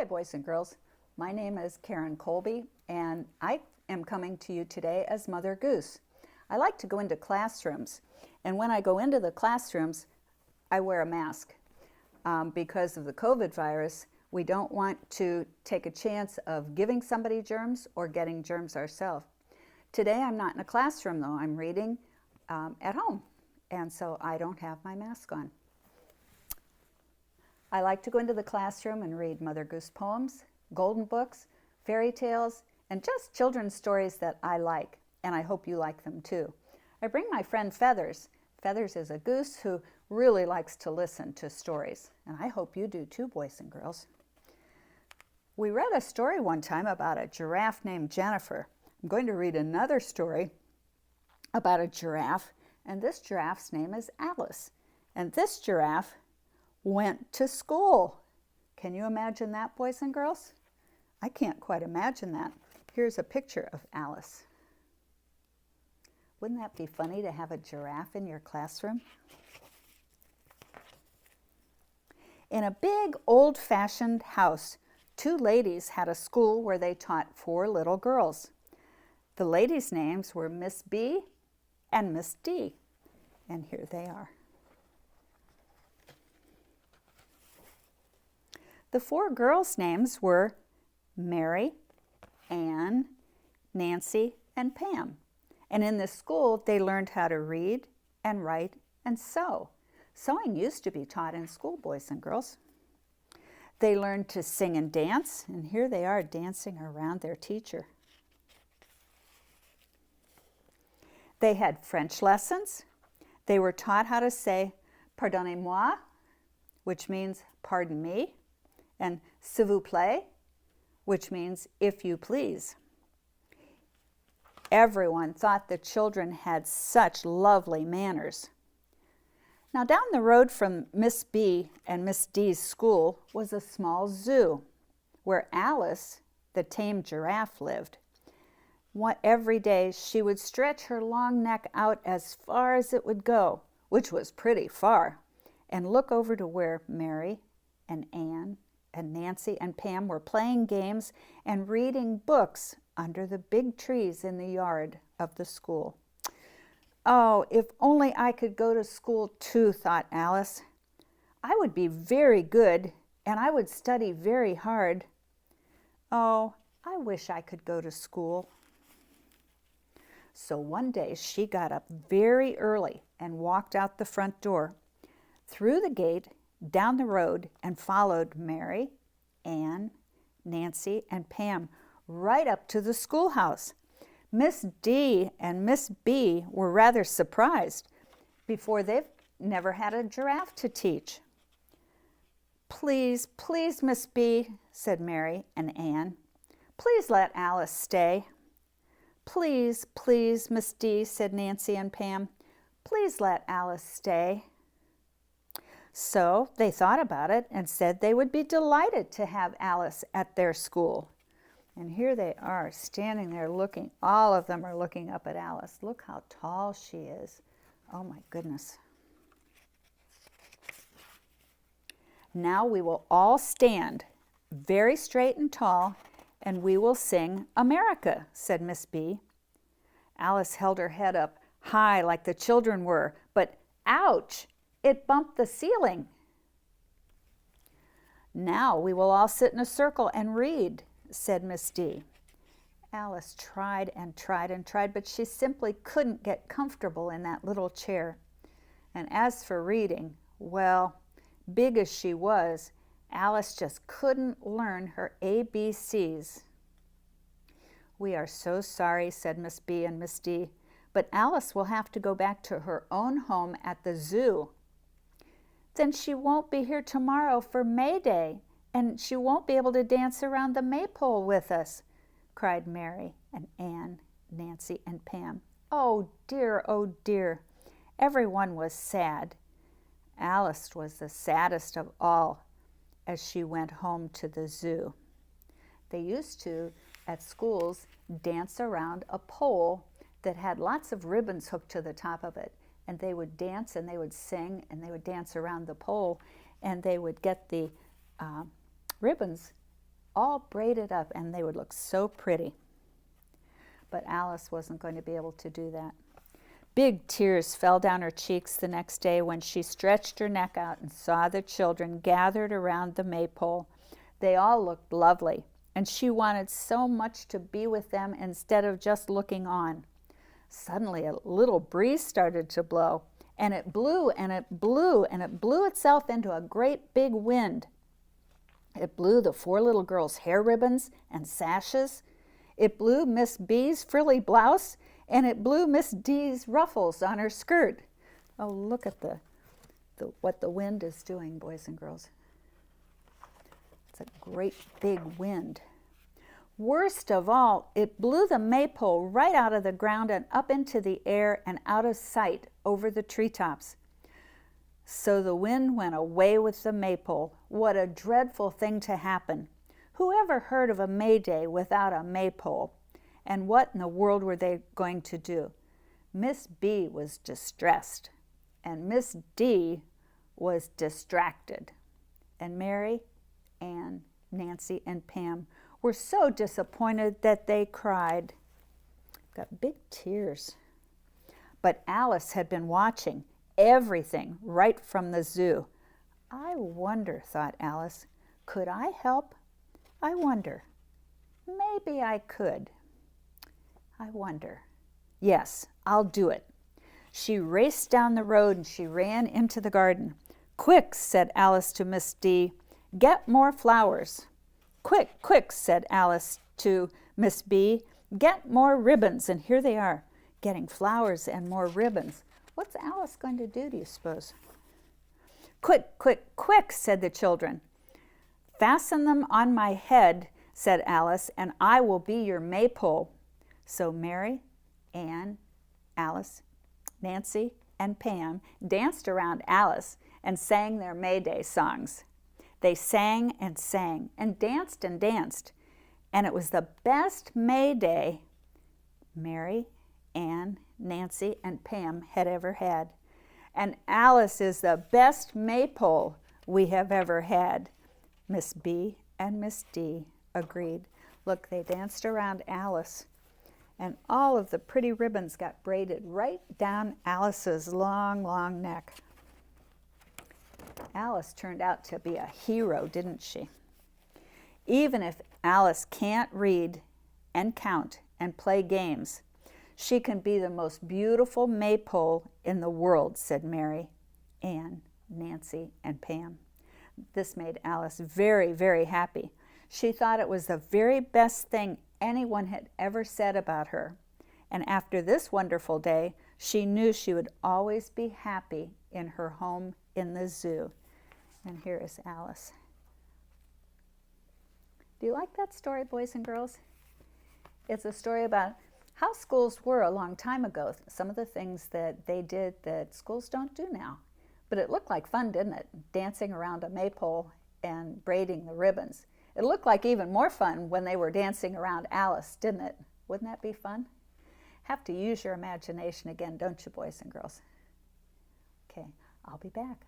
Hi, boys and girls. My name is Karen Kolbe, and I am coming to you today as Mother Goose. I like to go into classrooms, and when I go into the classrooms, I wear a mask. Because of the COVID virus, we don't want to take a chance of giving somebody germs or getting germs ourselves. Today, I'm not in a classroom, though. I'm reading at home, and so I don't have my mask on. I like to go into the classroom and read Mother Goose poems, golden books, fairy tales, and just children's stories that I like, and I hope you like them too. I bring my friend Feathers. Feathers is a goose who really likes to listen to stories, and I hope you do too, boys and girls. We read a story one time about a giraffe named Jennifer. I'm going to read another story about a giraffe, and this giraffe's name is Alice. And this giraffe went to school. Can you imagine that, boys and girls? I can't quite imagine that. Here's a picture of Alice. Wouldn't that be funny to have a giraffe in your classroom? In a big old-fashioned house, two ladies had a school where they taught 4 little girls. The ladies' names were Miss B and Miss D, and here they are. The 4 girls' names were Mary, Anne, Nancy, and Pam. And in this school, they learned how to read and write and sew. Sewing used to be taught in school, boys and girls. They learned to sing and dance, and here they are dancing around their teacher. They had French lessons. They were taught how to say pardonnez-moi, which means pardon me, and s'il vous plaît, which means if you please. Everyone thought the children had such lovely manners. Now, down the road from Miss B and Miss D's school was a small zoo where Alice, the tame giraffe, lived. Every day she would stretch her long neck out as far as it would go, which was pretty far, and look over to where Mary and Anne and Nancy and Pam were playing games and reading books under the big trees in the yard of the school. Oh, if only I could go to school too, thought Alice. I would be very good, and I would study very hard. Oh, I wish I could go to school. So one day she got up very early and walked out the front door, through the gate, down the road, and followed Mary, Anne, Nancy, and Pam right up to the schoolhouse. Miss D and Miss B were rather surprised, before they've never had a giraffe to teach. Please, please, Miss B, said Mary and Anne. Please let Alice stay. Please, please, Miss D, said Nancy and Pam. Please let Alice stay. So they thought about it and said they would be delighted to have Alice at their school. And here they are, standing there looking. All of them are looking up at Alice. Look how tall she is. Oh my goodness. Now we will all stand very straight and tall, and we will sing America, said Miss B. Alice held her head up high like the children were, but ouch! It bumped the ceiling. Now we will all sit in a circle and read, said Miss D. Alice tried and tried and tried, but she simply couldn't get comfortable in that little chair. And as for reading, well, big as she was, Alice just couldn't learn her ABCs. We are so sorry, said Miss B and Miss D, but Alice will have to go back to her own home at the zoo. Then she won't be here tomorrow for May Day, and she won't be able to dance around the maypole with us, cried Mary and Anne, Nancy, and Pam. Oh dear, oh dear. Everyone was sad. Alice was the saddest of all as she went home to the zoo. They used to, at schools, dance around a pole that had lots of ribbons hooked to the top of it. And they would dance and they would sing and they would dance around the pole, and they would get the ribbons all braided up, and they would look so pretty. But Alice wasn't going to be able to do that. Big tears fell down her cheeks the next day when she stretched her neck out and saw the children gathered around the maypole. They all looked lovely, and she wanted so much to be with them instead of just looking on. Suddenly a little breeze started to blow, and it blew and it blew, and it blew itself into a great big wind. It blew the 4 little girls' hair ribbons and sashes. It blew Miss B's frilly blouse, and it blew Miss D's ruffles on her skirt. Oh, look at what the wind is doing, boys and girls. It's a great big wind. Worst of all, it blew the maypole right out of the ground and up into the air and out of sight over the treetops. So the wind went away with the maypole. What a dreadful thing to happen. Who ever heard of a May Day without a maypole? And what in the world were they going to do? Miss B was distressed, and Miss D was distracted. And Mary, Ann, Nancy, and Pam were so disappointed that they cried. Got big tears. But Alice had been watching everything right from the zoo. I wonder, thought Alice, could I help? I wonder. Maybe I could. I wonder. Yes, I'll do it. She raced down the road and she ran into the garden. Quick, said Alice to Miss D, get more flowers. Quick, quick, said Alice to Miss B, get more ribbons. And here they are, getting flowers and more ribbons. What's Alice going to do you suppose? Quick, quick, quick, said the children. Fasten them on my head, said Alice, and I will be your maypole. So Mary, Ann, Alice, Nancy, and Pam danced around Alice and sang their May Day songs. They sang and sang and danced, and it was the best May Day Mary, Ann, Nancy, and Pam had ever had. And Alice is the best maypole we have ever had. Miss B and Miss D agreed. Look, they danced around Alice, and all of the pretty ribbons got braided right down Alice's long, long neck. Alice turned out to be a hero, didn't she? Even if Alice can't read and count and play games, she can be the most beautiful maypole in the world, said Mary, Ann, Nancy, and Pam. This made Alice very, very happy. She thought it was the very best thing anyone had ever said about her. And after this wonderful day, she knew she would always be happy in her home in the zoo. And here is Alice. Do you like that story, boys and girls? It's a story about how schools were a long time ago, some of the things that they did that schools don't do now. But it looked like fun, didn't it? Dancing around a maypole and braiding the ribbons. It looked like even more fun when they were dancing around Alice, didn't it? Wouldn't that be fun? Have to use your imagination again, don't you, boys and girls? Okay, I'll be back.